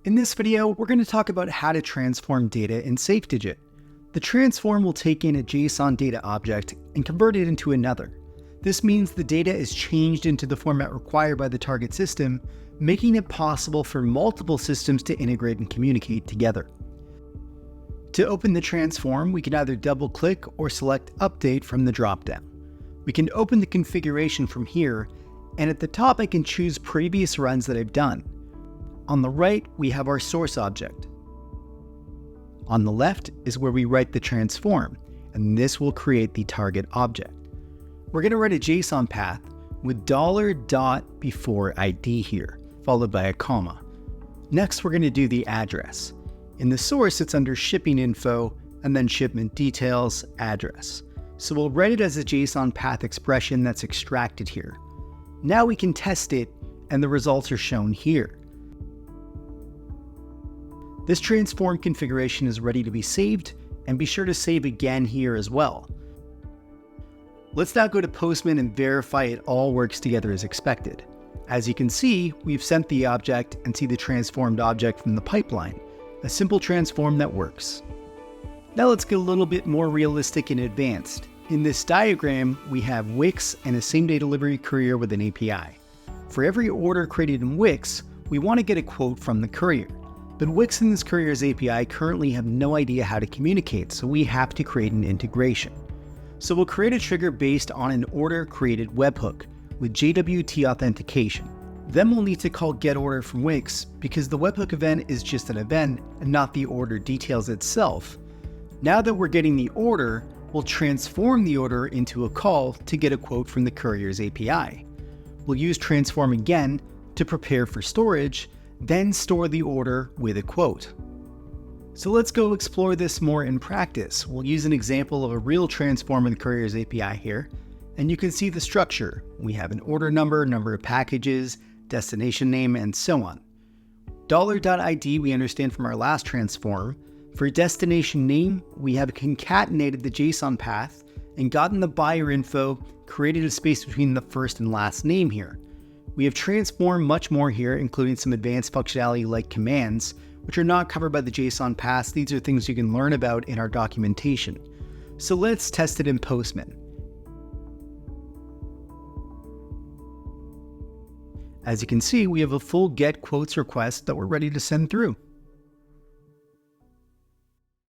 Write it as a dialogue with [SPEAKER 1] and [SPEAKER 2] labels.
[SPEAKER 1] In this video, we're going to talk about how to transform data in SafeDigit. The transform will take in a JSON data object and convert it into another. This means the data is changed into the format required by the target system, making it possible for multiple systems to integrate and communicate together. To open the transform, we can either double-click or select Update from the dropdown. We can open the configuration from here, and at the top I can choose previous runs that I've done. On the right, we have our source object. On the left is where we write the transform, and this will create the target object. We're going to write a JSON path with $. Before ID here, followed by a comma. Next, we're going to do the address. In the source, it's under shipping info, and then shipment details, address. So we'll write it as a JSON path expression that's extracted here. Now we can test it, and the results are shown here. This transform configuration is ready to be saved, and be sure to save again here as well. Let's now go to Postman and verify it all works together as expected. As you can see, we've sent the object and see the transformed object from the pipeline, a simple transform that works. Now let's get a little bit more realistic and advanced. In this diagram, we have Wix and a same-day delivery courier with an API. For every order created in Wix, we want to get a quote from the courier. But Wix and this courier's API currently have no idea how to communicate, so we have to create an integration. So we'll create a trigger based on an order created webhook with JWT authentication. Then we'll need to call getOrder from Wix because the webhook event is just an event and not the order details itself. Now that we're getting the order, we'll transform the order into a call to get a quote from the courier's API. We'll use transform again to prepare for storage, then store the order with a quote. So let's go explore this more in practice. We'll use an example of a real transform in the courier's API here, and you can see the structure. We have an order number, number of packages, destination name, and so on. $.id we understand from our last transform. For destination name, we have concatenated the JSON path and gotten the buyer info, created a space between the first and last name here. We have transformed much more here, including some advanced functionality like commands, which are not covered by the JSON paths. These are things you can learn about in our documentation. So let's test it in Postman. As you can see, we have a full get quotes request that we're ready to send through.